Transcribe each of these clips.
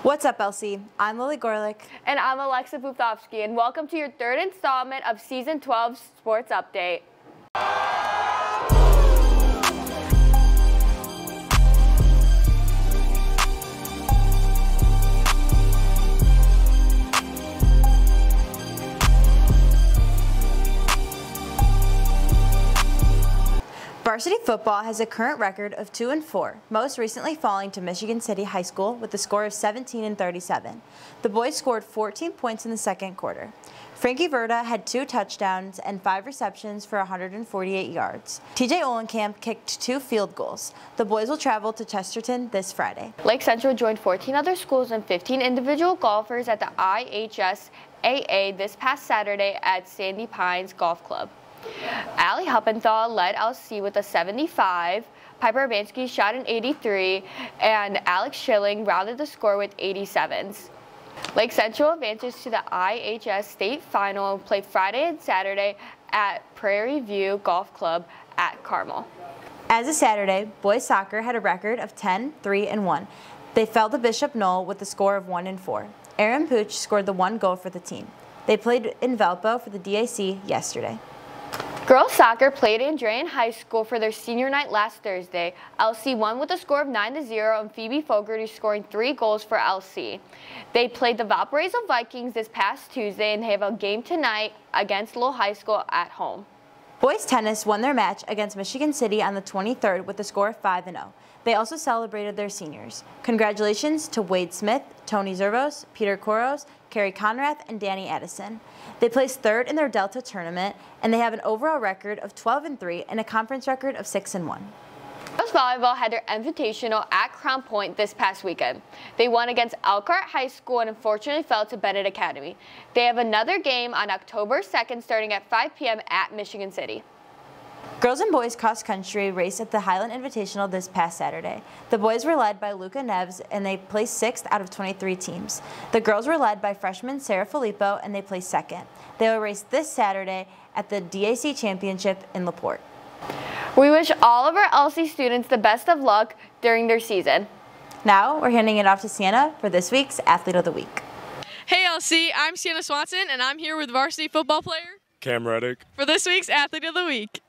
What's up, LC? I'm Lily Gorlick. And I'm Aleksa Lily, and welcome to your third installment of Season 12 Sports Update. Varsity football has a current record of 2-4, most recently falling to Michigan City High School with a score of 17-37. The boys scored 14 points in the second quarter. Frankie Verda had 2 touchdowns and 5 receptions for 148 yards. TJ Olenkamp kicked 2 field goals. The boys will travel to Chesterton this Friday. Lake Central joined 14 other schools and 15 individual golfers at the IHSAA this past Saturday at Sandy Pines Golf Club. Allie Huppenthal led LC with a 75, Piper Urbanski shot an 83, and Alex Schilling rounded the score with 87s. Lake Central advances to the IHS State Final and play Friday and Saturday at Prairie View Golf Club at Carmel. As of Saturday, boys soccer had a record of 10-3-1. They fell to Bishop Knoll with a score of 1-4. Aaron Pooch scored the 1 goal for the team. They played in Valpo for the DAC yesterday. Girls soccer played Andrean High School for their senior night last Thursday. LC won with a score of 9-0 and Phoebe Fogarty scoring 3 goals for LC. They played the Valparaiso Vikings this past Tuesday and they have a game tonight against Lowell High School at home. Boys tennis won their match against Michigan City on the 23rd with a score of 5-0. They also celebrated their seniors. Congratulations to Wade Smith, Tony Zervos, Peter Koros, Carrie Conrath, and Danny Addison. They placed 3rd in their Delta tournament, and they have an overall record of 12-3 and a conference record of 6-1. Girls volleyball had their invitational at Crown Point this past weekend. They won against Elkhart High School and unfortunately fell to Bennett Academy. They have another game on October 2nd starting at 5 p.m. at Michigan City. Girls and boys cross country raced at the Highland Invitational this past Saturday. The boys were led by Luca Neves and they placed 6th out of 23 teams. The girls were led by freshman Sarah Filippo and they placed 2nd. They will race this Saturday at the DAC Championship in LaPorte. We wish all of our LC students the best of luck during their season. Now we're handing it off to Sienna for this week's Athlete of the Week. Hey LC, I'm Sienna Swanson and I'm here with varsity football player Cam Reddick for this week's Athlete of the Week.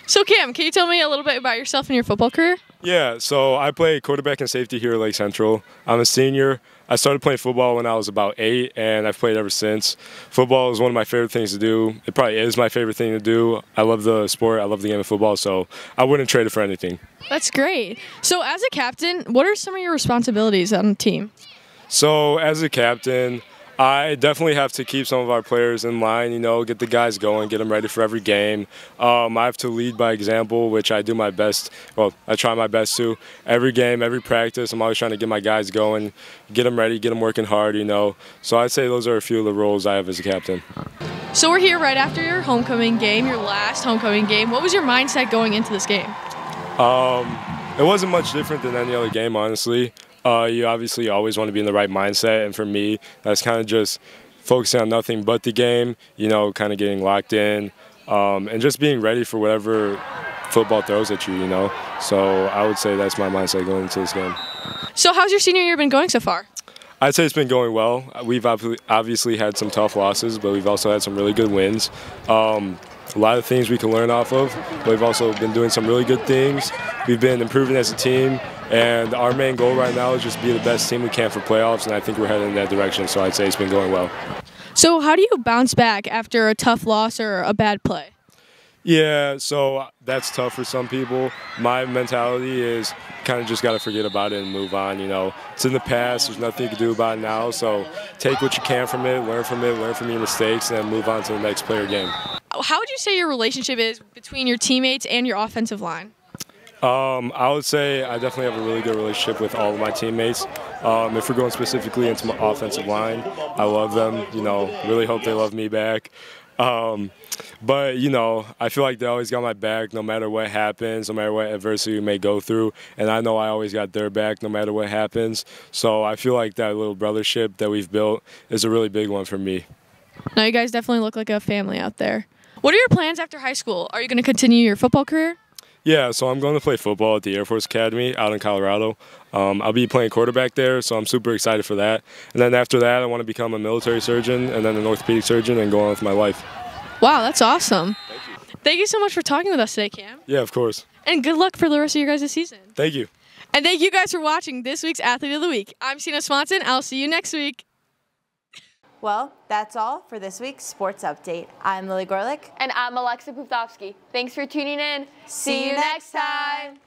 So Cam, can you tell me a little bit about yourself and your football career? Yeah, so I play quarterback and safety here at Lake Central. I'm a senior. I started playing football when I was about 8, and I've played ever since. Football is one of my favorite things to do. It probably is my favorite thing to do. I love the sport. I love the game of football, so I wouldn't trade it for anything. That's great. So as a captain, what are some of your responsibilities on the team? So as a captain, I definitely have to keep some of our players in line, get the guys going, get them ready for every game. I have to lead by example, which I do my best. Well, I try my best to. Every game, every practice, I'm always trying to get my guys going, get them ready, get them working hard, So I'd say those are a few of the roles I have as a captain. So we're here right after your homecoming game, your last homecoming game. What was your mindset going into this game? It wasn't much different than any other game, honestly. You obviously always want to be in the right mindset, and for me, that's kind of just focusing on nothing but the game, kind of getting locked in, and just being ready for whatever football throws at you, So I would say that's my mindset going into this game. So how's your senior year been going so far? I'd say it's been going well. We've obviously had some tough losses, but we've also had some really good wins. A lot of things we can learn off of, but we've also been doing some really good things. We've been improving as a team, and our main goal right now is just be the best team we can for playoffs, and I think we're heading in that direction, so I'd say it's been going well. So how do you bounce back after a tough loss or a bad play? Yeah, so that's tough for some people. My mentality is kind of just got to forget about it and move on, It's in the past. There's nothing you can do about it now, so take what you can from it, learn from your mistakes, and then move on to the next player game. How would you say your relationship is between your teammates and your offensive line? I would say I definitely have a really good relationship with all of my teammates. If we're going specifically into my offensive line, I love them, really hope they love me back. But, I feel like they always got my back no matter what happens, no matter what adversity we may go through. And I know I always got their back no matter what happens. So I feel like that little brothership that we've built is a really big one for me. No, you guys definitely look like a family out there. What are your plans after high school? Are you going to continue your football career? Yeah, so I'm going to play football at the Air Force Academy out in Colorado. I'll be playing quarterback there, so I'm super excited for that. And then after that, I want to become a military surgeon and then an orthopedic surgeon and go on with my life. Wow, that's awesome. Thank you. Thank you so much for talking with us today, Cam. Yeah, of course. And good luck for the rest of your guys' season. Thank you. And thank you guys for watching this week's Athlete of the Week. I'm Sienna Swanson. I'll see you next week. Well, that's all for this week's Sports Update. I'm Lily Gorlick. And I'm Aleksa Lily. Thanks for tuning in. See you next time.